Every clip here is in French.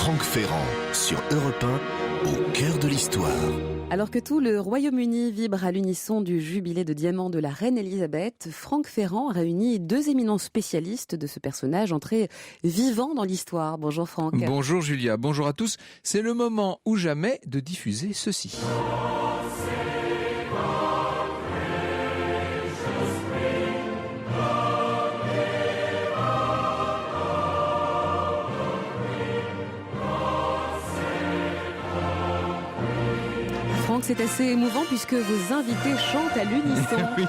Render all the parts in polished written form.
Franck Ferrand sur Europe 1, au cœur de l'histoire. Alors que tout le Royaume-Uni vibre à l'unisson du jubilé de diamant de la reine Elisabeth, Franck Ferrand réunit deux éminents spécialistes de ce personnage entré vivant dans l'histoire. Bonjour Franck. Bonjour Julia, bonjour à tous. C'est le moment ou jamais de diffuser ceci. C'est assez émouvant puisque vos invités chantent à l'unisson. Oui,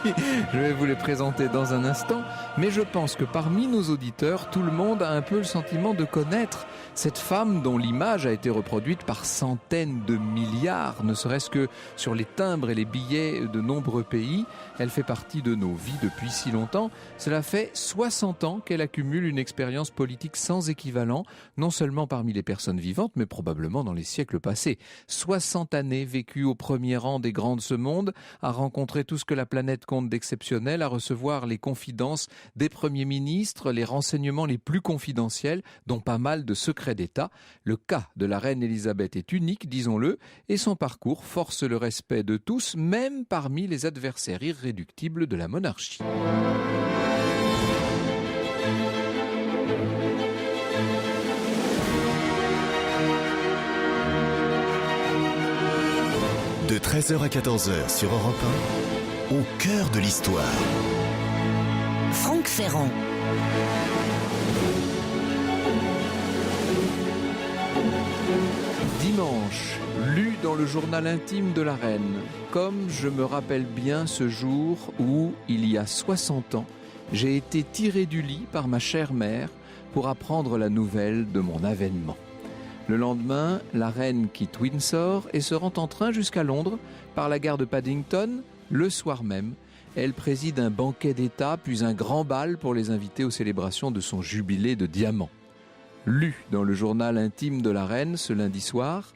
je vais vous les présenter dans un instant, mais je pense que parmi nos auditeurs, tout le monde a un peu le sentiment de connaître cette femme dont l'image a été reproduite par centaines de milliards, ne serait-ce que sur les timbres et les billets de nombreux pays. Elle fait partie de nos vies depuis si longtemps. Cela fait 60 ans qu'elle accumule une expérience politique sans équivalent, non seulement parmi les personnes vivantes, mais probablement dans les siècles passés. 60 années vécues au premier rang des grands de ce monde, à rencontrer tout ce que la planète compte d'exceptionnel, à recevoir les confidences des premiers ministres, les renseignements les plus confidentiels, dont pas mal de secrets d'État. Le cas de la reine Elisabeth est unique, disons-le, et son parcours force le respect de tous, même parmi les adversaires irréductibles de la monarchie. De 13h à 14h sur Europe 1, au cœur de l'histoire. Franck Ferrand. Dimanche, lu dans le journal intime de la reine, comme je me rappelle bien ce jour où, il y a 60 ans, j'ai été tiré du lit par ma chère mère pour apprendre la nouvelle de mon avènement. Le lendemain, la reine quitte Windsor et se rend en train jusqu'à Londres par la gare de Paddington. Le soir même, elle préside un banquet d'État puis un grand bal pour les inviter aux célébrations de son jubilé de diamant. Lu dans le journal intime de la reine ce lundi soir,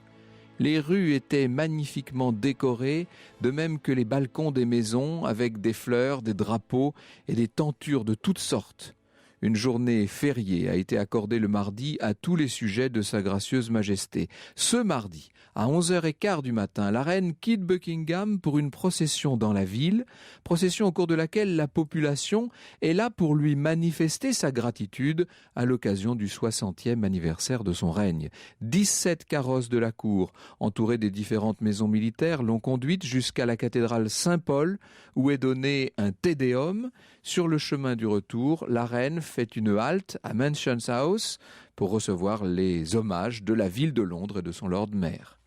les rues étaient magnifiquement décorées, de même que les balcons des maisons avec des fleurs, des drapeaux et des tentures de toutes sortes. Une journée fériée a été accordée le mardi à tous les sujets de sa gracieuse majesté. Ce mardi, à 11h15 du matin, la reine quitte Buckingham pour une procession dans la ville, procession au cours de laquelle la population est là pour lui manifester sa gratitude à l'occasion du 60e anniversaire de son règne. 17 carrosses de la cour, entourées des différentes maisons militaires, l'ont conduite jusqu'à la cathédrale Saint-Paul, où est donné un Te Deum. Sur le chemin du retour, la reine fait une halte à Mansion House pour recevoir les hommages de la ville de Londres et de son Lord Mayor.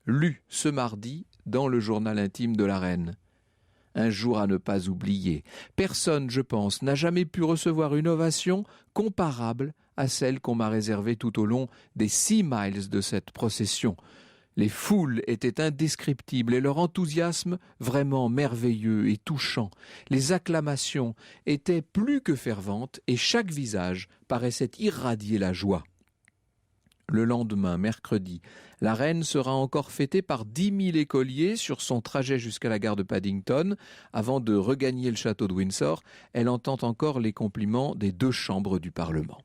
Lu ce mardi dans le journal intime de la reine. Un jour à ne pas oublier. Personne, je pense, n'a jamais pu recevoir une ovation comparable à celle qu'on m'a réservée tout au long des 6 miles de cette procession. Les foules étaient indescriptibles et leur enthousiasme vraiment merveilleux et touchant. Les acclamations étaient plus que ferventes et chaque visage paraissait irradier la joie. Le lendemain, mercredi, la reine sera encore fêtée par 10 000 écoliers sur son trajet jusqu'à la gare de Paddington. Avant de regagner le château de Windsor, elle entend encore les compliments des 2 chambres du Parlement.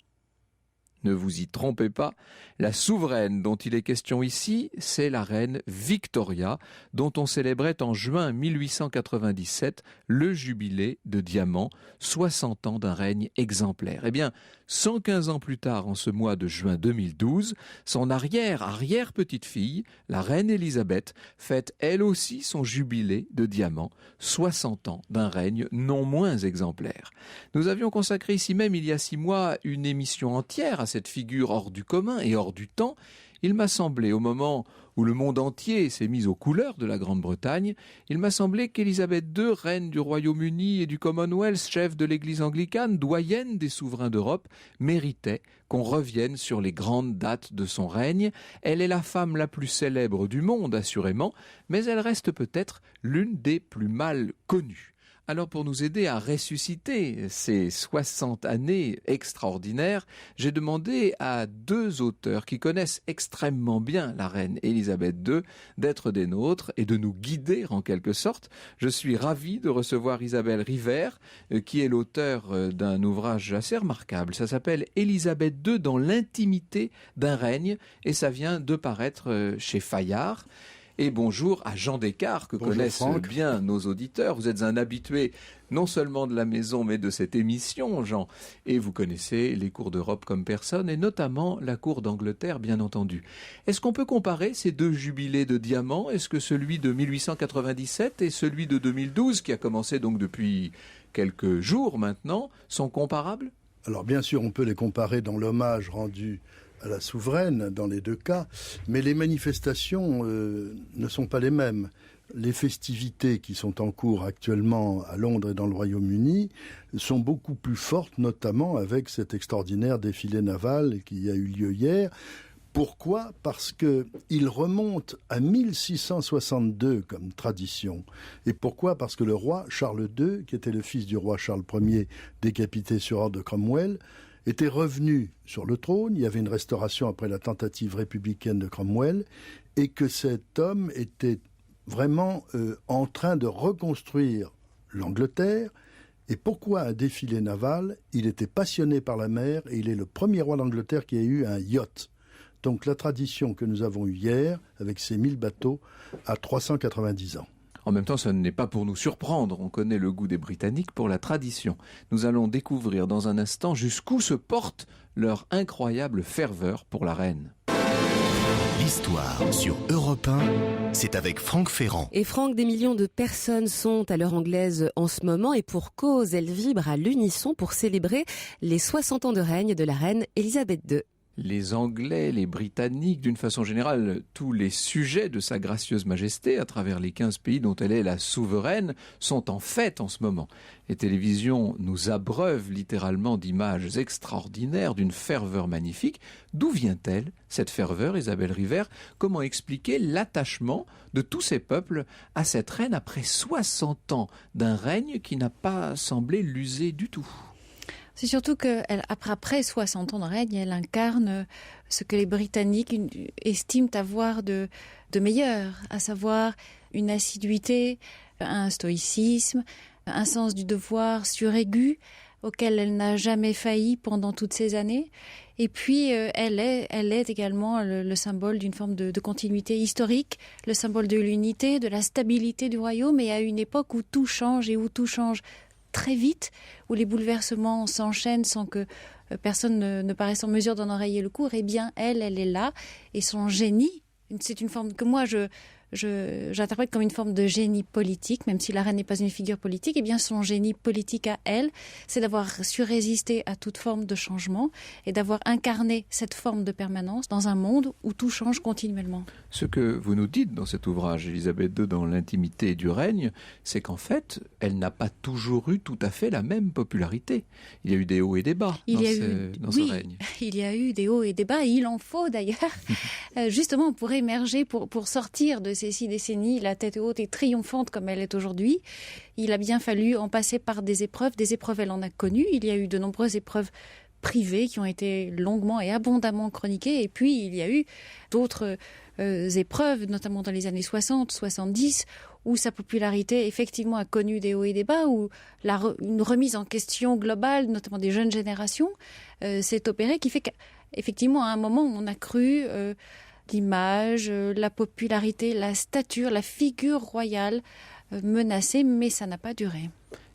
Ne vous y trompez pas, la souveraine dont il est question ici, c'est la reine Victoria, dont on célébrait en juin 1897 le jubilé de diamant, 60 ans d'un règne exemplaire. Eh bien, 115 ans plus tard, en ce mois de juin 2012, son arrière-petite-fille, la reine Elisabeth, fête elle aussi son jubilé de diamant, 60 ans d'un règne non moins exemplaire. Nous avions consacré ici même, il y a 6 mois, une émission entière à cette figure hors du commun et hors du temps. Il m'a semblé, au moment où le monde entier s'est mis aux couleurs de la Grande-Bretagne, il m'a semblé qu'Élisabeth II, reine du Royaume-Uni et du Commonwealth, chef de l'Église anglicane, doyenne des souverains d'Europe, méritait qu'on revienne sur les grandes dates de son règne. Elle est la femme la plus célèbre du monde, assurément, mais elle reste peut-être l'une des plus mal connues. Alors pour nous aider à ressusciter ces 60 années extraordinaires, j'ai demandé à 2 auteurs qui connaissent extrêmement bien la reine Élisabeth II d'être des nôtres et de nous guider en quelque sorte. Je suis ravi de recevoir Isabelle Rivert, qui est l'auteur d'un ouvrage assez remarquable. Ça s'appelle Élisabeth II dans l'intimité d'un règne et ça vient de paraître chez Fayard. Et bonjour à Jean Descartes, que connaissent Franck. bien nos auditeurs. Vous êtes un habitué non seulement de la maison, mais de cette émission, Jean. Et vous connaissez les cours d'Europe comme personne, et notamment la cour d'Angleterre, bien entendu. Est-ce qu'on peut comparer ces 2 jubilés de diamants? Est-ce que celui de 1897 et celui de 2012, qui a commencé donc depuis quelques jours maintenant, sont comparables? Alors bien sûr, on peut les comparer dans l'hommage rendu à la souveraine dans les 2 cas, mais les manifestations ne sont pas les mêmes. Les festivités qui sont en cours actuellement à Londres et dans le Royaume-Uni sont beaucoup plus fortes, notamment avec cet extraordinaire défilé naval qui a eu lieu hier. Pourquoi ? Parce qu'il remonte à 1662 comme tradition. Et pourquoi ? Parce que le roi Charles II, qui était le fils du roi Charles Ier, décapité sur ordre de Cromwell, était revenu sur le trône. Il y avait une restauration après la tentative républicaine de Cromwell, et que cet homme était vraiment en train de reconstruire l'Angleterre. Et pourquoi un défilé naval ? Il était passionné par la mer et il est le premier roi d'Angleterre qui a eu un yacht. Donc la tradition que nous avons eue hier, avec ces 1000 bateaux, a 390 ans. En même temps, ce n'est pas pour nous surprendre. On connaît le goût des Britanniques pour la tradition. Nous allons découvrir dans un instant jusqu'où se porte leur incroyable ferveur pour la reine. L'histoire sur Europe 1, c'est avec Franck Ferrand. Et Franck, des millions de personnes sont à l'heure anglaise en ce moment et pour cause, elles vibrent à l'unisson pour célébrer les 60 ans de règne de la reine Élisabeth II. Les Anglais, les Britanniques, d'une façon générale, tous les sujets de sa gracieuse majesté à travers les 15 pays dont elle est la souveraine sont en fête en ce moment. Les télévisions nous abreuvent littéralement d'images extraordinaires, d'une ferveur magnifique. D'où vient-elle, cette ferveur, Isabelle Rivert? Comment expliquer l'attachement de tous ces peuples à cette reine après 60 ans d'un règne qui n'a pas semblé l'user du tout? C'est surtout qu'après 60 ans de règne, elle incarne ce que les Britanniques estiment avoir de meilleur, à savoir une assiduité, un stoïcisme, un sens du devoir suraigu auquel elle n'a jamais failli pendant toutes ces années. Et puis, elle est également le symbole d'une forme de continuité historique, le symbole de l'unité, de la stabilité du royaume, et à une époque où tout change et où tout change très vite, où les bouleversements s'enchaînent sans que personne ne paraisse en mesure d'en enrayer le cours, eh bien, elle est là. Et son génie, c'est une forme que moi, j'interprète comme une forme de génie politique, même si la reine n'est pas une figure politique, eh bien, son génie politique à elle, c'est d'avoir su résister à toute forme de changement et d'avoir incarné cette forme de permanence dans un monde où tout change continuellement. Ce que vous nous dites dans cet ouvrage, Élisabeth II dans l'intimité du règne, c'est qu'en fait, elle n'a pas toujours eu tout à fait la même popularité. Il y a eu des hauts et des bas dans ce règne. Il y a eu des hauts et des bas, et il en faut d'ailleurs, justement pour émerger, pour sortir de ces 6 décennies, la tête haute et triomphante comme elle est aujourd'hui. Il a bien fallu en passer par des épreuves elle en a connues. Il y a eu de nombreuses épreuves privées qui ont été longuement et abondamment chroniquées, et puis il y a eu d'autres épreuves, notamment dans les années 60, 70, où sa popularité effectivement a connu des hauts et des bas, où une remise en question globale, notamment des jeunes générations, s'est opérée, qui fait qu'effectivement à un moment on a cru l'image, la popularité, la stature, la figure royale menacée, mais ça n'a pas duré.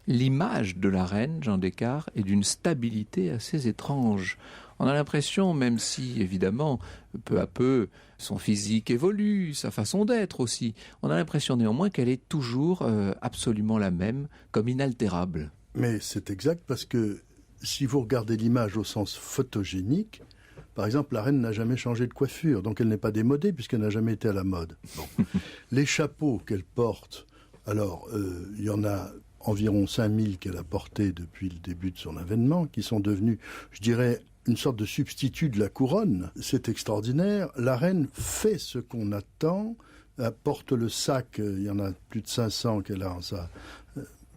L'image de la reine, Jean Descartes, est d'une stabilité assez étrange. On a l'impression, même si évidemment, peu à peu, son physique évolue, sa façon d'être aussi, on a l'impression néanmoins qu'elle est toujours absolument la même, comme inaltérable. Mais c'est exact, parce que si vous regardez l'image au sens photogénique, par exemple, la reine n'a jamais changé de coiffure, donc elle n'est pas démodée puisqu'elle n'a jamais été à la mode. Bon. Les chapeaux qu'elle porte, alors il y en a environ 5000 qu'elle a portés depuis le début de son avènement, qui sont devenus, je dirais, une sorte de substitut de la couronne. C'est extraordinaire. La reine fait ce qu'on attend, elle porte le sac, il y en a plus de 500 qu'elle a en sa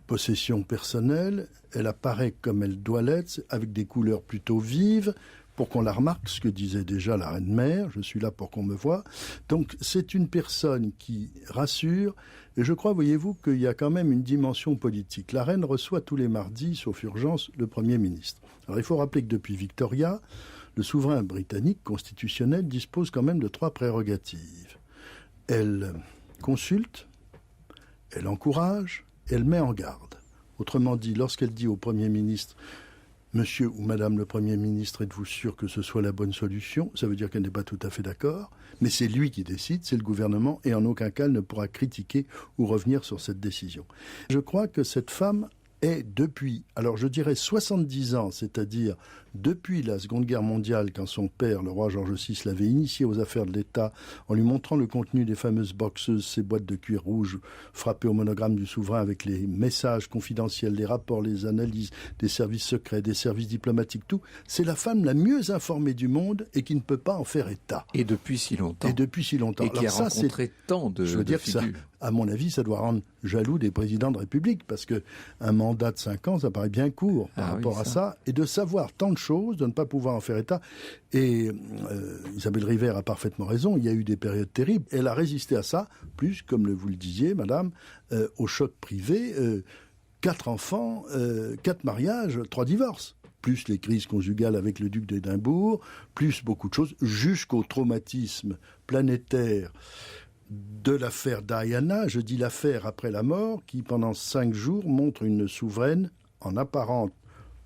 possession personnelle, elle apparaît comme elle doit l'être, avec des couleurs plutôt vives, pour qu'on la remarque, ce que disait déjà la reine-mère, je suis là pour qu'on me voie. Donc c'est une personne qui rassure, et je crois, voyez-vous, qu'il y a quand même une dimension politique. La reine reçoit tous les mardis, sauf urgence, le Premier ministre. Alors il faut rappeler que depuis Victoria, le souverain britannique constitutionnel dispose quand même de 3 prérogatives. Elle consulte, elle encourage, elle met en garde. Autrement dit, lorsqu'elle dit au Premier ministre « Monsieur ou Madame le Premier ministre, êtes-vous sûr que ce soit la bonne solution ?» Ça veut dire qu'elle n'est pas tout à fait d'accord, mais c'est lui qui décide, c'est le gouvernement, et en aucun cas elle ne pourra critiquer ou revenir sur cette décision. Je crois que cette femme est depuis, alors je dirais 70 ans, c'est-à-dire depuis la Seconde Guerre mondiale, quand son père, le roi George VI, l'avait initié aux affaires de l'État en lui montrant le contenu des fameuses boxeuses, ces boîtes de cuir rouge frappées au monogramme du souverain avec les messages confidentiels, les rapports, les analyses des services secrets, des services diplomatiques, tout. C'est la femme la mieux informée du monde et qui ne peut pas en faire état. Et depuis si longtemps. Et depuis si longtemps. Et qui alors a rencontré tant de je veux dire figures. que ça, à mon avis, ça doit rendre jaloux des présidents de République, parce qu'un mandat de 5 ans, ça paraît bien court par rapport à ça. Et de savoir tant de choses, de ne pas pouvoir en faire état. Et Isabelle Rivère a parfaitement raison, il y a eu des périodes terribles. Elle a résisté à ça, plus, comme vous le disiez, madame, au choc privé, 4 enfants, 4 mariages, 3 divorces. Plus les crises conjugales avec le duc d'Édimbourg, plus beaucoup de choses, jusqu'au traumatisme planétaire de l'affaire Diana, je dis l'affaire après la mort, qui pendant 5 jours montre une souveraine en apparente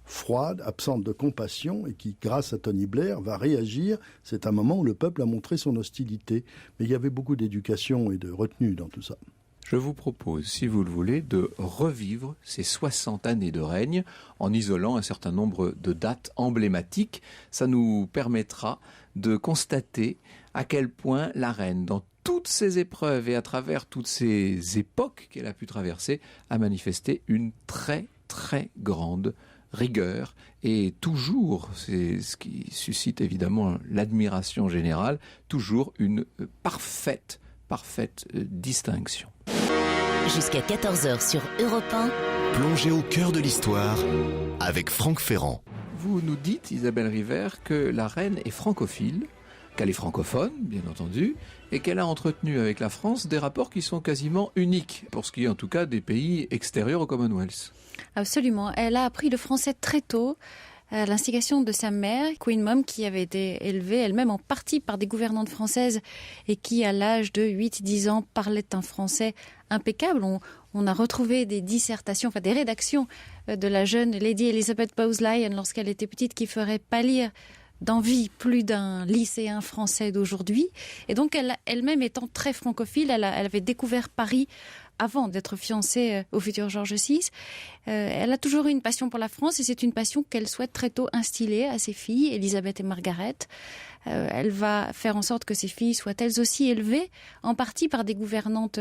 froide, absente de compassion, et qui, grâce à Tony Blair, va réagir. C'est un moment où le peuple a montré son hostilité. Mais il y avait beaucoup d'éducation et de retenue dans tout ça. Je vous propose, si vous le voulez, de revivre ces 60 années de règne en isolant un certain nombre de dates emblématiques. Ça nous permettra de constater à quel point la reine, dans toutes ces épreuves et à travers toutes ces époques qu'elle a pu traverser, a manifesté une très très grande rigueur et toujours, c'est ce qui suscite évidemment l'admiration générale, toujours une parfaite distinction. Jusqu'à 14h sur Europe 1. Plongez au cœur de l'histoire avec Franck Ferrand. Vous nous dites, Isabelle Rivère, que la reine est francophile, qu'elle est francophone, bien entendu, et qu'elle a entretenu avec la France des rapports qui sont quasiment uniques, pour ce qui est en tout cas des pays extérieurs au Commonwealth. Absolument. Elle a appris le français très tôt, à l'instigation de sa mère, Queen Mum, qui avait été élevée elle-même en partie par des gouvernantes françaises et qui, à l'âge de 8-10 ans, parlait un français impeccable. On a retrouvé des dissertations, des rédactions de la jeune Lady Elizabeth Bowes-Lyon lorsqu'elle était petite, qui ferait pâlir d'envie plus d'un lycéen français d'aujourd'hui. Et donc, elle-même étant très francophile, elle avait découvert Paris avant d'être fiancée au futur George VI. Elle a toujours eu une passion pour la France et c'est une passion qu'elle souhaite très tôt instiller à ses filles, Elisabeth et Margaret. Elle va faire en sorte que ses filles soient elles aussi élevées, en partie par des gouvernantes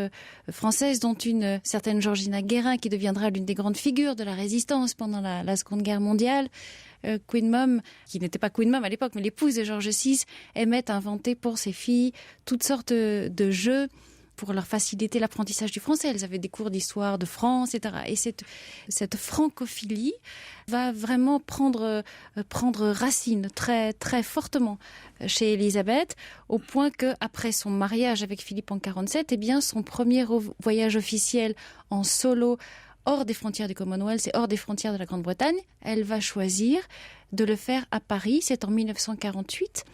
françaises, dont une certaine Georgina Guérin, qui deviendra l'une des grandes figures de la résistance pendant la Seconde Guerre mondiale. Queen Mum, qui n'était pas Queen Mum à l'époque, mais l'épouse de George VI, aimait inventer pour ses filles toutes sortes de jeux pour leur faciliter l'apprentissage du français. Elles avaient des cours d'histoire de France, etc. Et cette francophilie va vraiment prendre racine très, très fortement chez Elisabeth, au point qu'après son mariage avec Philippe en 1947, son premier voyage officiel en solo hors des frontières du Commonwealth et hors des frontières de la Grande-Bretagne, elle va choisir de le faire à Paris. C'est en 1948.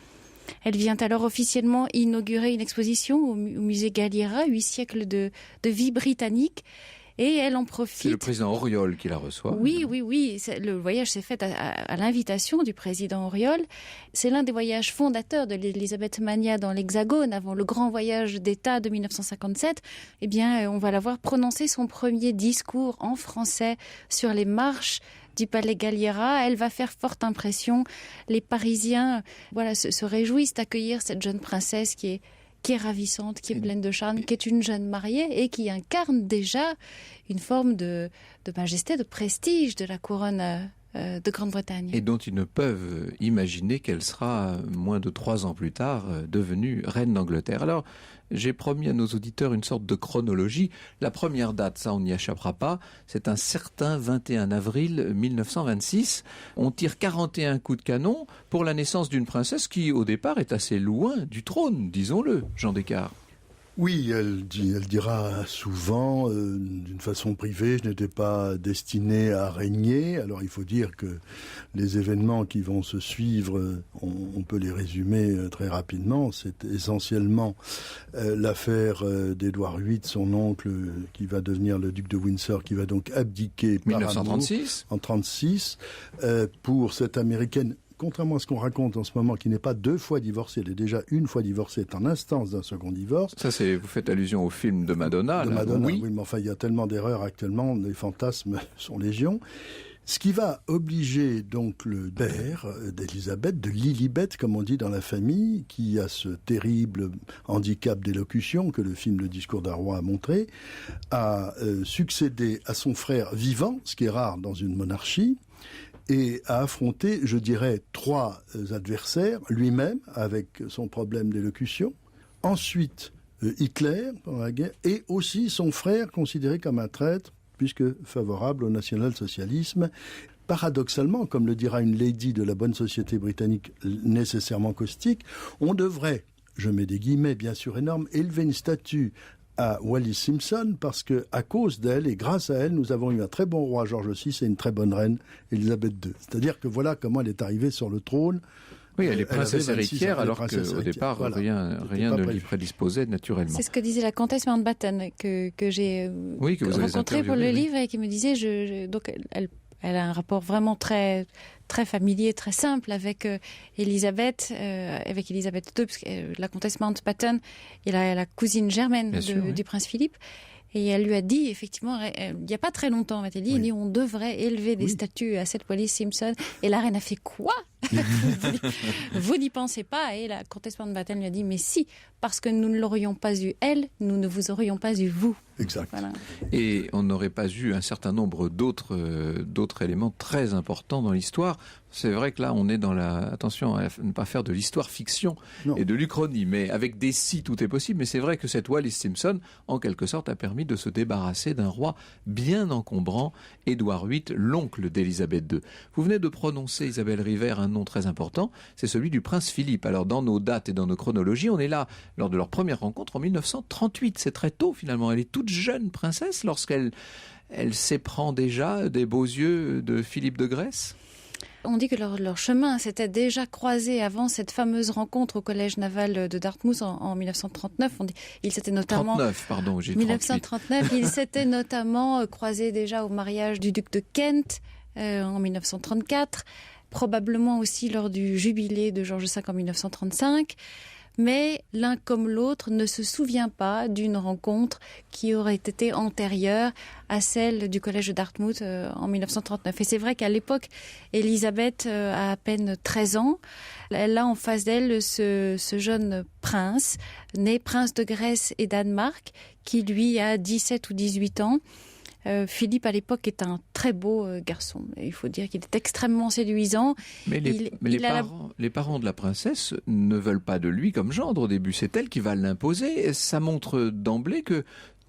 Elle vient alors officiellement inaugurer une exposition au musée Galliera, 8 siècles de vie britannique. Et elle en profite. C'est le président Auriol qui la reçoit. Oui. Le voyage s'est fait à l'invitation du président Auriol. C'est l'un des voyages fondateurs de l'Elisabeth Mania dans l'Hexagone, avant le grand voyage d'État de 1957. On va la voir prononcer son premier discours en français sur les marches du palais Galliera. Elle va faire forte impression. Les Parisiens se réjouissent d'accueillir cette jeune princesse qui est ravissante, qui est pleine de charme, qui est une jeune mariée et qui incarne déjà une forme de majesté, de prestige de la couronne de Grande-Bretagne. Et dont ils ne peuvent imaginer qu'elle sera, moins de 3 ans plus tard, devenue reine d'Angleterre. Alors, j'ai promis à nos auditeurs une sorte de chronologie. La première date, ça on n'y échappera pas, c'est un certain 21 avril 1926. On tire 41 coups de canon pour la naissance d'une princesse qui, au départ, est assez loin du trône, disons-le, Jean Descartes. Oui, elle dira souvent, d'une façon privée, je n'étais pas destinée à régner. Alors il faut dire que les événements qui vont se suivre, on peut les résumer très rapidement. C'est essentiellement l'affaire d'Édouard VIII, son oncle, qui va devenir le duc de Windsor, qui va donc abdiquer par 1936 amour, en 1936, pour cette américaine. Contrairement à ce qu'on raconte en ce moment, qui n'est pas 2 fois divorcée, elle est déjà 1 fois divorcée, est en instance d'un second divorce. Ça, vous faites allusion au film de Madonna. De Madonna, oui, mais enfin, il y a tellement d'erreurs actuellement, les fantasmes sont légion. Ce qui va obliger donc le père d'Élisabeth, de Lilibet, comme on dit dans la famille, qui a ce terrible handicap d'élocution que le film Le Discours d'un roi a montré, à succéder à son frère vivant, ce qui est rare dans une monarchie, et à affronter, je dirais, 3 adversaires, lui-même, avec son problème d'élocution, ensuite Hitler, pendant la guerre, et aussi son frère, considéré comme un traître, puisque favorable au national-socialisme. Paradoxalement, comme le dira une lady de la bonne société britannique nécessairement caustique, on devrait, je mets des guillemets bien sûr énormes, élever une statue à Wallis Simpson, parce que à cause d'elle et grâce à elle, nous avons eu un très bon roi George VI et une très bonne reine Élisabeth II. C'est-à-dire que voilà comment elle est arrivée sur le trône. Oui, elle est princesse héritière, alors qu'au départ, voilà, rien ne lui prédisposait naturellement. C'est ce que disait la comtesse Mountbatten, que j'ai rencontrée pour le livre, et qui me disait, donc elle a un rapport vraiment très, très familier, très simple avec Élisabeth II, parce que la comtesse Mountbatten est la cousine germaine du prince Philippe. Et elle lui a dit, effectivement, il n'y a pas très longtemps, elle dit, on devrait élever des statues à cette Wallis Simpson. Et la reine a fait quoi? Vous n'y pensez pas? Et la comtesse Mountbatten lui a dit, mais si, parce que nous ne l'aurions pas eu elle, nous ne vous aurions pas eu vous. Exact. Voilà. Et on n'aurait pas eu un certain nombre d'autres éléments très importants dans l'histoire. C'est vrai que là, on est dans attention à ne pas faire de l'histoire-fiction et de l'Uchronie, mais avec des si, tout est possible. Mais c'est vrai que cette Wallis Simpson, en quelque sorte, a permis de se débarrasser d'un roi bien encombrant, Édouard VIII, l'oncle d'Élisabeth II. Vous venez de prononcer, Isabelle River, un nom très important, c'est celui du prince Philippe. Alors, dans nos dates et dans nos chronologies, on est là lors de leur première rencontre en 1938. C'est très tôt, finalement. Elle est toute jeune princesse lorsqu'elle s'éprend déjà des beaux yeux de Philippe de Grèce. On dit que leur chemin s'était déjà croisé avant cette fameuse rencontre au collège naval de Dartmouth en 1939. Il s'était notamment 39, pardon, j'ai 1939. Il s'était notamment croisé déjà au mariage du duc de Kent en 1934, probablement aussi lors du jubilé de George V en 1935. Mais l'un comme l'autre ne se souvient pas d'une rencontre qui aurait été antérieure à celle du collège de Dartmouth en 1939. Et c'est vrai qu'à l'époque, Élisabeth a à peine 13 ans. Elle a en face d'elle ce jeune prince, né prince de Grèce et Danemark, qui lui a 17 ou 18 ans. Philippe, à l'époque, est un très beau garçon. Il faut dire qu'il est extrêmement séduisant. Mais les parents de la princesse ne veulent pas de lui comme gendre au début. C'est elle qui va l'imposer. Et ça montre d'emblée que,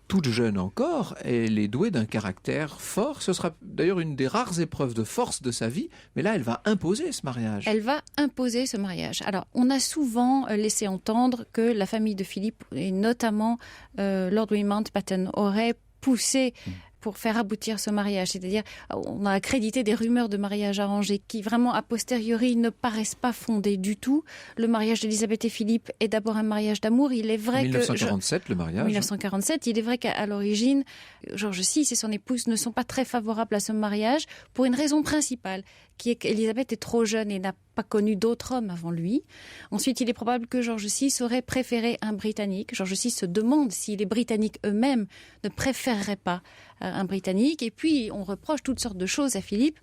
toute jeune encore, elle est douée d'un caractère fort. Ce sera d'ailleurs une des rares épreuves de force de sa vie. Mais là, elle va imposer ce mariage. Elle va imposer ce mariage. Alors, on a souvent laissé entendre que la famille de Philippe, et notamment Lord Mountbatten, aurait poussé pour faire aboutir ce mariage. C'est-à-dire, on a accrédité des rumeurs de mariage arrangé qui, vraiment, a posteriori, ne paraissent pas fondées du tout. Le mariage d'Élisabeth et Philippe est d'abord un mariage d'amour. Il est vrai 1947, le mariage. 1947, il est vrai qu'à l'origine, George VI et son épouse ne sont pas très favorables à ce mariage pour une raison principale, qui est qu'Élisabeth est trop jeune et n'a pas connu d'autres hommes avant lui. Ensuite, il est probable que George VI aurait préféré un Britannique. George VI se demande si les Britanniques eux-mêmes ne préféreraient pas un Britannique. Et puis, on reproche toutes sortes de choses à Philippe.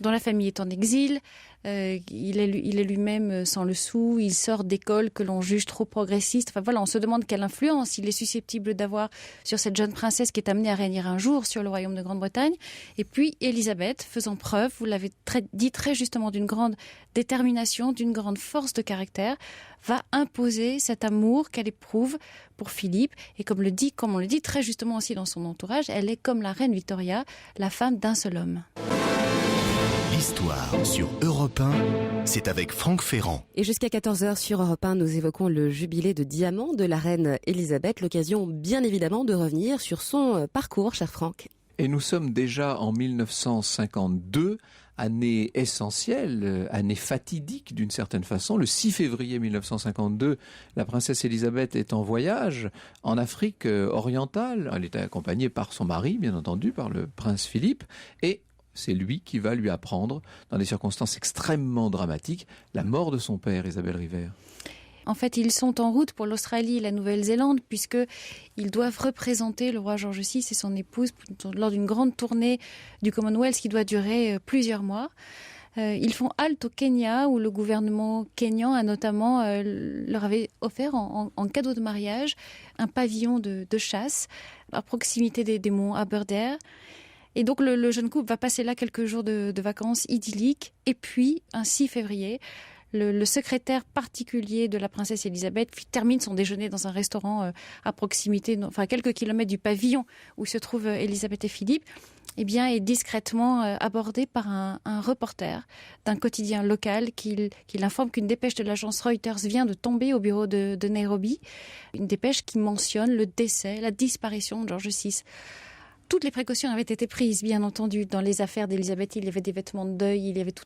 dont la famille est en exil. Il est lui-même sans le sou, il sort d'écoles que l'on juge trop progressistes. Enfin voilà, on se demande quelle influence il est susceptible d'avoir sur cette jeune princesse qui est amenée à régner un jour sur le royaume de Grande-Bretagne. Et puis Élisabeth, faisant preuve, vous l'avez dit très justement, d'une grande détermination, d'une grande force de caractère, va imposer cet amour qu'elle éprouve pour Philippe. Et comme on le dit très justement aussi dans son entourage, elle est comme la reine Victoria, la femme d'un seul homme. L'histoire sur Europe 1, c'est avec Franck Ferrand. Et jusqu'à 14h sur Europe 1, nous évoquons le jubilé de diamant de la reine Elisabeth. L'occasion bien évidemment de revenir sur son parcours, cher Franck. Et nous sommes déjà en 1952, année essentielle, année fatidique d'une certaine façon. Le 6 février 1952, la princesse Elisabeth est en voyage en Afrique orientale. Elle est accompagnée par son mari, bien entendu, par le prince Philippe. Et c'est lui qui va lui apprendre, dans des circonstances extrêmement dramatiques, la mort de son père, Isabelle Rivers. En fait, ils sont en route pour l'Australie et la Nouvelle-Zélande puisqu'ils doivent représenter le roi George VI et son épouse lors d'une grande tournée du Commonwealth qui doit durer plusieurs mois. Ils font halte au Kenya où le gouvernement kényan a notamment leur avait offert en cadeau de mariage un pavillon de chasse à proximité des monts Aberdare. Et donc le jeune couple va passer là quelques jours de vacances idylliques. Et puis, un 6 février, le secrétaire particulier de la princesse Elisabeth termine son déjeuner dans un restaurant à proximité, à quelques kilomètres du pavillon où se trouvent Elisabeth et Philippe, est discrètement abordé par un reporter d'un quotidien local qui l'informe qu'une dépêche de l'agence Reuters vient de tomber au bureau de Nairobi. Une dépêche qui mentionne le décès, la disparition de George VI. Toutes les précautions avaient été prises, bien entendu, dans les affaires d'Elisabeth. Il y avait des vêtements de deuil, il y avait tout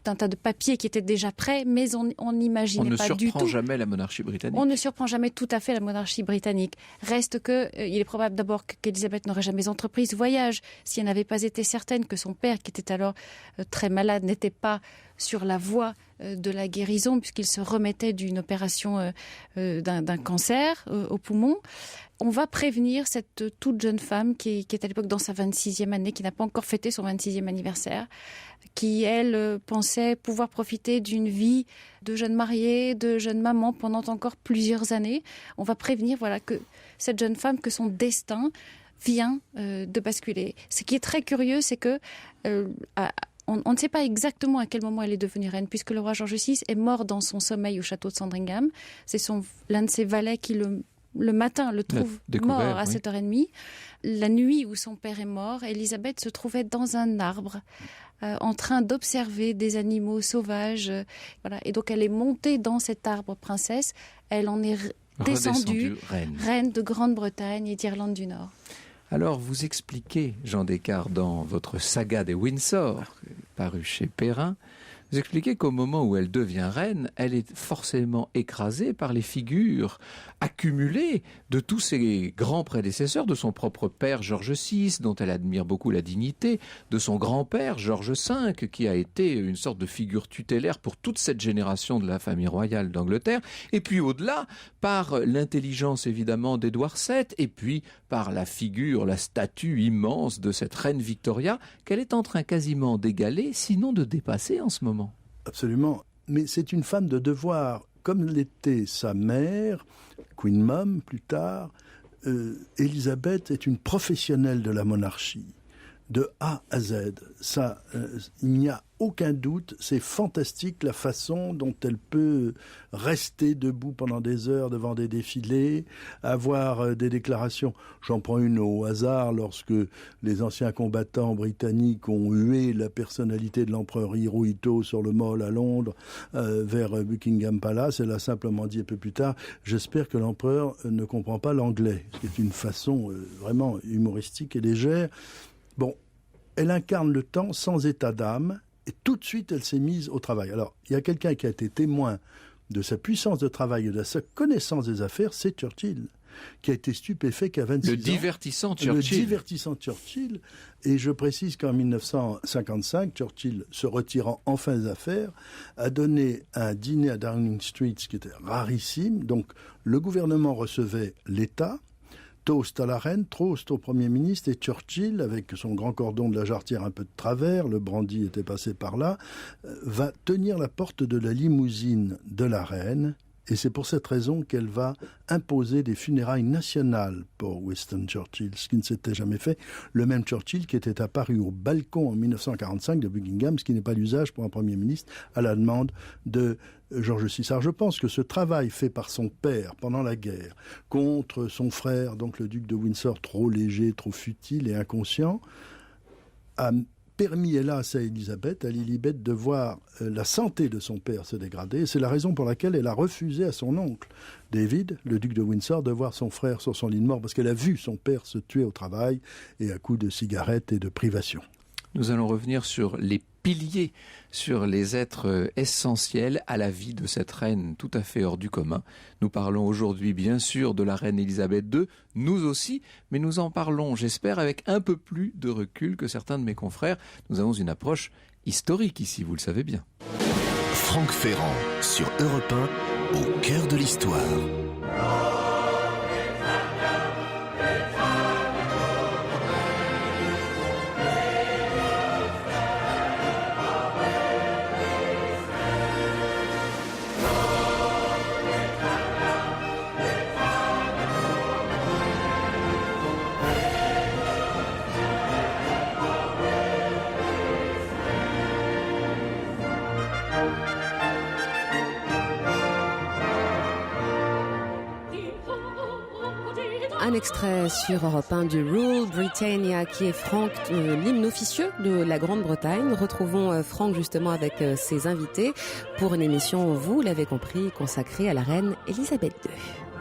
un tas de papiers qui étaient déjà prêts, mais on n'imaginait pas du tout. On ne surprend jamais la monarchie britannique. On ne surprend jamais tout à fait la monarchie britannique. Reste il est probable d'abord qu'Elisabeth n'aurait jamais entrepris ce voyage si elle n'avait pas été certaine que son père, qui était alors très malade, n'était pas sur la voie de la guérison, puisqu'il se remettait d'une opération d'un cancer au poumon. On va prévenir cette toute jeune femme qui est à l'époque dans sa 26e année, qui n'a pas encore fêté son 26e anniversaire, qui, elle, pensait pouvoir profiter d'une vie de jeune mariée, de jeune maman pendant encore plusieurs années. On va prévenir que cette jeune femme, que son destin vient de basculer. Ce qui est très curieux, c'est que on ne sait pas exactement à quel moment elle est devenue reine, puisque le roi George VI est mort dans son sommeil au château de Sandringham. C'est l'un de ses valets qui le matin le trouve mort à 7h30. La nuit où son père est mort, Elisabeth se trouvait dans un arbre en train d'observer des animaux sauvages. Et donc elle est montée dans cet arbre princesse. Elle en est descendue reine de Grande-Bretagne et d'Irlande du Nord. Alors, vous expliquez, Jean Descartes, dans votre saga des Windsor, paru chez Perrin, vous expliquez qu'au moment où elle devient reine, elle est forcément écrasée par les figures accumulées de tous ses grands prédécesseurs, de son propre père George VI, dont elle admire beaucoup la dignité, de son grand-père George V, qui a été une sorte de figure tutélaire pour toute cette génération de la famille royale d'Angleterre, et puis au-delà, par l'intelligence évidemment d'Édouard VII, et puis par la figure, la statue immense de cette reine Victoria, qu'elle est en train quasiment d'égaler, sinon de dépasser en ce moment. Absolument, mais c'est une femme de devoir, comme l'était sa mère, Queen Mum plus tard. Elisabeth est une professionnelle de la monarchie, de A à Z. Ça, il n'y a aucun doute, c'est fantastique la façon dont elle peut rester debout pendant des heures devant des défilés, avoir des déclarations. J'en prends une au hasard, lorsque les anciens combattants britanniques ont hué la personnalité de l'empereur Hirohito sur le Mall à Londres vers Buckingham Palace. Elle a simplement dit un peu plus tard « J'espère que l'empereur ne comprend pas l'anglais », ce qui est une façon vraiment humoristique et légère. Bon, elle incarne le temps sans état d'âme, et tout de suite, elle s'est mise au travail. Alors, il y a quelqu'un qui a été témoin de sa puissance de travail et de sa connaissance des affaires, c'est Churchill, qui a été stupéfait qu'à 26 ans... Le divertissant Churchill. Et je précise qu'en 1955, Churchill, se retirant enfin des affaires, a donné un dîner à Downing Street, ce qui était rarissime. Donc, le gouvernement recevait l'État, toast à la reine, toast au Premier ministre, et Churchill, avec son grand cordon de la jarretière un peu de travers, le brandy était passé par là, va tenir la porte de la limousine de la reine, et c'est pour cette raison qu'elle va imposer des funérailles nationales pour Winston Churchill, ce qui ne s'était jamais fait. Le même Churchill qui était apparu au balcon en 1945 de Buckingham, ce qui n'est pas l'usage pour un Premier ministre, à la demande de George VI. Alors je pense que ce travail fait par son père pendant la guerre contre son frère, donc le duc de Windsor, trop léger, trop futile et inconscient, a permis, hélas, à Élisabeth, à Lilibet, de voir la santé de son père se dégrader. C'est la raison pour laquelle elle a refusé à son oncle, David, le duc de Windsor, de voir son frère sur son lit de mort, parce qu'elle a vu son père se tuer au travail et à coups de cigarettes et de privations. Nous allons revenir sur les piliers, sur les êtres essentiels à la vie de cette reine tout à fait hors du commun. Nous parlons aujourd'hui bien sûr de la reine Elisabeth II, nous aussi, mais nous en parlons, j'espère, avec un peu plus de recul que certains de mes confrères. Nous avons une approche historique ici, vous le savez bien. Franck Ferrand sur Europe 1, au cœur de l'histoire. Un extrait sur Europe 1 du Rule Britannia qui est Franck, l'hymne officieux de la Grande-Bretagne. Retrouvons Franck justement avec ses invités pour une émission, vous l'avez compris, consacrée à la reine Elisabeth II.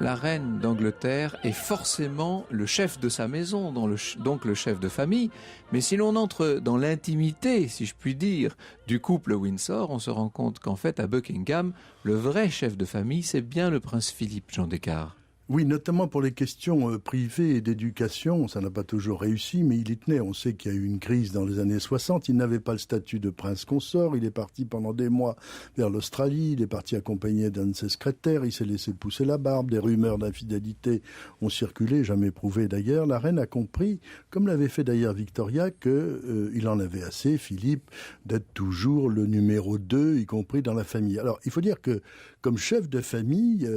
La reine d'Angleterre est forcément le chef de sa maison, donc le chef de famille. Mais si l'on entre dans l'intimité, si je puis dire, du couple Windsor, on se rend compte qu'en fait, à Buckingham, le vrai chef de famille, c'est bien le prince Philippe, Jean Descartes. Oui, notamment pour les questions privées et d'éducation, ça n'a pas toujours réussi, mais il y tenait. On sait qu'il y a eu une crise dans les années 60, il n'avait pas le statut de prince consort, il est parti pendant des mois vers l'Australie, il est parti accompagné d'un de ses secrétaires, il s'est laissé pousser la barbe, des rumeurs d'infidélité ont circulé, jamais prouvées d'ailleurs. La reine a compris, comme l'avait fait d'ailleurs Victoria, qu'il en avait assez, Philippe, d'être toujours le numéro 2, y compris dans la famille. Alors, il faut dire que, comme chef de famille,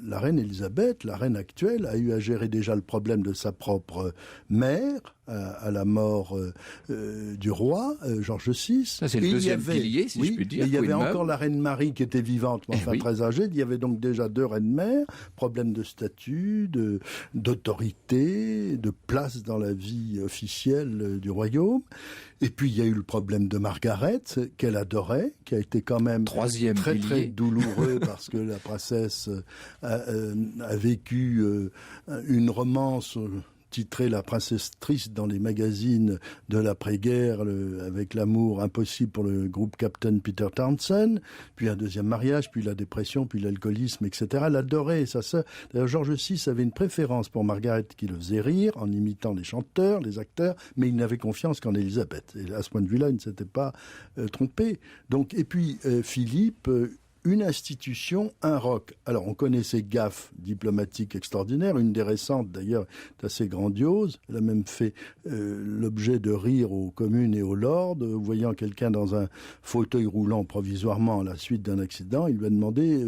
la reine Elisabeth, la reine actuelle, a eu à gérer déjà le problème de sa propre mère, à la mort du roi, George VI. Ça, c'est le deuxième pilier, si je puis dire. Et il y avait encore la reine Marie qui était vivante, mais enfin très âgée. Il y avait donc déjà 2 reines-mères, problème de statut, d'autorité, de place dans la vie officielle du royaume. Et puis il y a eu le problème de Margaret, qu'elle adorait, qui a été quand même très douloureux parce que la princesse a vécu une romance titrée La princesse triste dans les magazines de l'après-guerre avec l'amour impossible pour le groupe Captain Peter Townsend, puis un deuxième mariage, puis la dépression, puis l'alcoolisme, etc. Elle adorait sa sœur. D'ailleurs, George VI avait une préférence pour Margaret qui le faisait rire en imitant les chanteurs, les acteurs, mais il n'avait confiance qu'en Élisabeth. Et à ce point de vue-là, il ne s'était pas trompé. Donc, et puis Philippe... une institution, un roc. Alors, on connaît ses gaffes diplomatiques extraordinaires. Une des récentes, d'ailleurs, est assez grandiose. Elle a même fait l'objet de rires aux communes et aux lords. Voyant quelqu'un dans un fauteuil roulant provisoirement à la suite d'un accident, il lui a demandé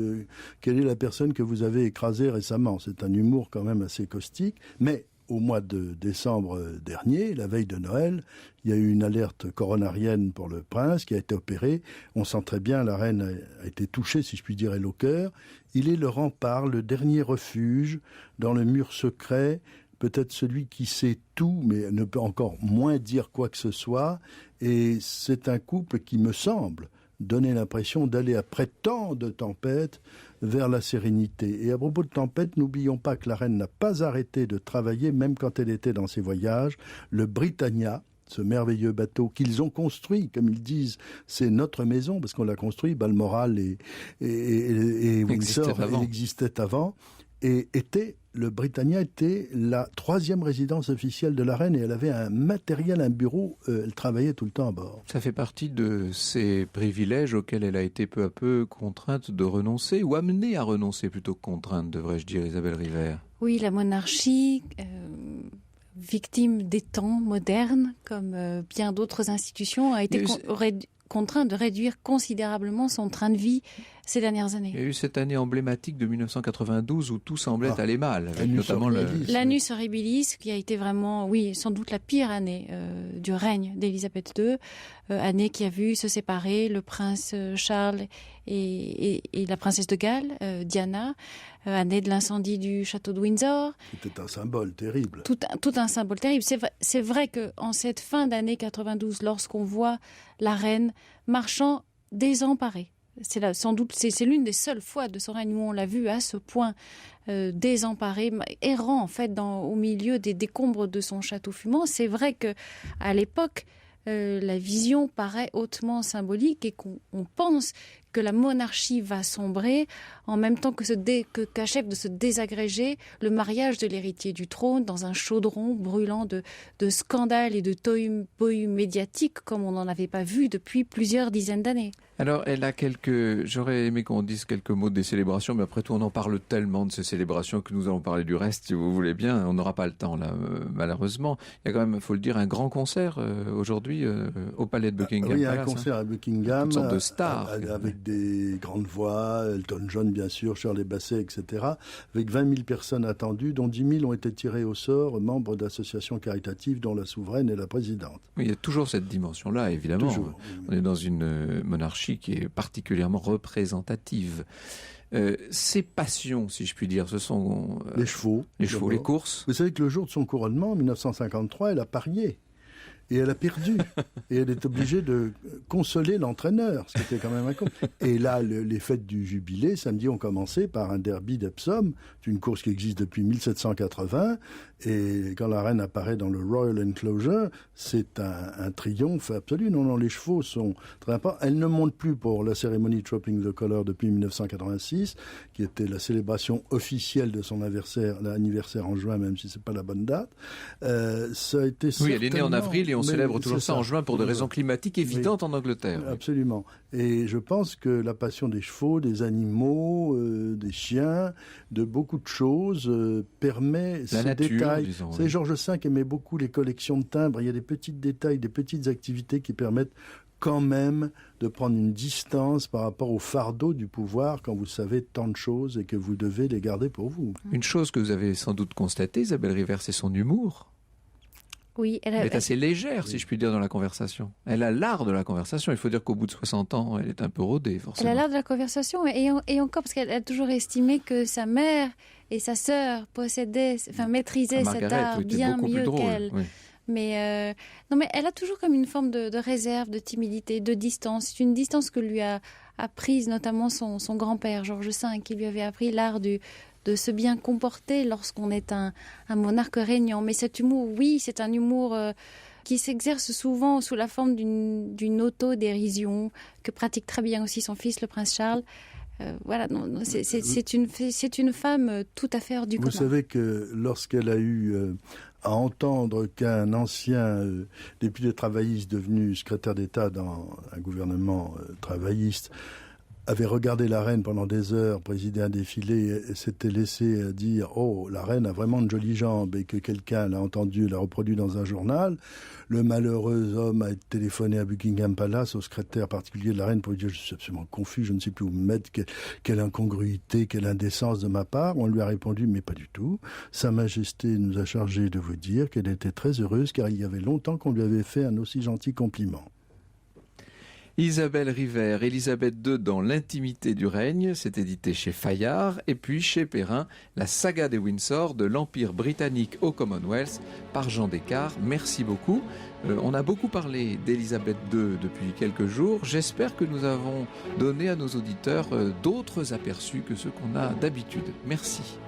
quelle est la personne que vous avez écrasée récemment. C'est un humour quand même assez caustique. Mais au mois de décembre dernier, la veille de Noël, il y a eu une alerte coronarienne pour le prince qui a été opéré. On sent très bien, la reine a été touchée, si je puis dire, elle au cœur. Il est le rempart, le dernier refuge dans le mur secret, peut-être celui qui sait tout, mais ne peut encore moins dire quoi que ce soit. Et c'est un couple qui me semble donner l'impression d'aller après tant de tempêtes vers la sérénité. Et à propos de tempête, n'oublions pas que la reine n'a pas arrêté de travailler, même quand elle était dans ses voyages. Le Britannia, ce merveilleux bateau qu'ils ont construit, comme ils disent, c'est notre maison, parce qu'on l'a construit, Balmoral et Windsor, il existait avant, et était le Britannia était la 3e résidence officielle de la reine et elle avait un matériel, un bureau, elle travaillait tout le temps à bord. Ça fait partie de ces privilèges auxquels elle a été peu à peu contrainte de renoncer, ou amenée à renoncer plutôt que contrainte, devrais-je dire, Isabelle Rivert. Oui, la monarchie, victime des temps modernes, comme bien d'autres institutions, a été contrainte de réduire considérablement son train de vie ces dernières années. Il y a eu cette année emblématique de 1992 où tout semblait aller mal, avec notamment l'Annus Horribilis, qui a été vraiment, oui, sans doute la pire année du règne d'Élisabeth II, année qui a vu se séparer le prince Charles et la princesse de Galles, Diana, année de l'incendie du château de Windsor. C'était un symbole terrible. Tout un symbole terrible. C'est vrai qu'en cette fin d'année 92, lorsqu'on voit la reine marchant désemparée, sans doute, c'est l'une des seules fois de son règne où on l'a vue à ce point désemparée, errant en fait au milieu des décombres de son château fumant. C'est vrai que à l'époque, la vision paraît hautement symbolique et qu'on pense que la monarchie va sombrer en même temps qu'achève de se désagréger le mariage de l'héritier du trône dans un chaudron brûlant de scandales et de tohu-bohu médiatiques comme on n'en avait pas vu depuis plusieurs dizaines d'années. Alors, j'aurais aimé qu'on dise quelques mots des célébrations, mais après tout, on en parle tellement de ces célébrations que nous allons parler du reste, si vous voulez bien. On n'aura pas le temps, là, malheureusement. Il y a quand même, il faut le dire, un grand concert aujourd'hui au Palais de Buckingham. Oui, il y a un concert à Buckingham. Une sorte de star. Avec des grandes voix, Elton John, bien sûr, Shirley Bassey, etc. Avec 20 000 personnes attendues, dont 10 000 ont été tirées au sort, membres d'associations caritatives, dont la souveraine et la présidente. Oui, il y a toujours cette dimension-là, évidemment. Toujours. On est dans une monarchie qui est particulièrement représentative. Ses passions, si je puis dire, ce sont les chevaux, les courses. Vous savez que le jour de son couronnement, en 1953, elle a parié. Et elle a perdu. Et elle est obligée de consoler l'entraîneur, ce qui était quand même un con. Et là, les fêtes du jubilé, samedi, ont commencé par un derby d'Epsom. C'est une course qui existe depuis 1780. Et quand la reine apparaît dans le Royal Enclosure, c'est un triomphe absolu. Non, les chevaux sont très importants. Elle ne monte plus pour la cérémonie Tropping the Colour depuis 1986, qui était la célébration officielle de son anniversaire en juin, même si c'est pas la bonne date. Ça a été oui, elle est née en avril et on célèbre toujours ça en juin pour des raisons climatiques évidentes en Angleterre. Absolument. Et je pense que la passion des chevaux, des animaux, des chiens, de beaucoup de choses permet la nature, détails. Disons, oui. Georges V aimait beaucoup les collections de timbres. Il y a des petits détails, des petites activités qui permettent quand même de prendre une distance par rapport au fardeau du pouvoir quand vous savez tant de choses et que vous devez les garder pour vous. Une chose que vous avez sans doute constatée, Isabelle Rivert, c'est son humour. Oui, elle est assez légère, si je puis dire, dans la conversation. Elle a l'art de la conversation. Il faut dire qu'au bout de 60 ans, elle est un peu rodée, forcément. Elle a l'art de la conversation, et encore, parce qu'elle a toujours estimé que sa mère et sa sœur maîtrisaient cet art bien mieux qu'elle. Oui. Mais elle a toujours comme une forme de réserve, de timidité, de distance. C'est une distance que lui a apprise notamment son grand-père, Georges V, qui lui avait appris l'art de se bien comporter lorsqu'on est un monarque régnant. Mais cet humour, oui, c'est un humour qui s'exerce souvent sous la forme d'une autodérision, que pratique très bien aussi son fils, le prince Charles. C'est une femme tout à fait hors du commun. Vous savez que lorsqu'elle a eu à entendre qu'un ancien député travailliste devenu secrétaire d'État dans un gouvernement travailliste avait regardé la reine pendant des heures présider un défilé et s'était laissé dire « Oh, la reine a vraiment de jolies jambes » et que quelqu'un l'a entendu, l'a reproduit dans un journal, le malheureux homme a téléphoné à Buckingham Palace, au secrétaire particulier de la reine, pour lui dire « Je suis absolument confus, je ne sais plus où me mettre, quelle incongruité, quelle indécence de ma part ». On lui a répondu « Mais pas du tout. Sa Majesté nous a chargé de vous dire qu'elle était très heureuse car il y avait longtemps qu'on lui avait fait un aussi gentil compliment ». Isabelle Rivert, Élisabeth II dans l'intimité du règne, c'est édité chez Fayard, et puis chez Perrin, la saga des Windsor de l'Empire britannique au Commonwealth par Jean Descartes. Merci beaucoup. On a beaucoup parlé d'Élisabeth II depuis quelques jours. J'espère que nous avons donné à nos auditeurs d'autres aperçus que ceux qu'on a d'habitude. Merci.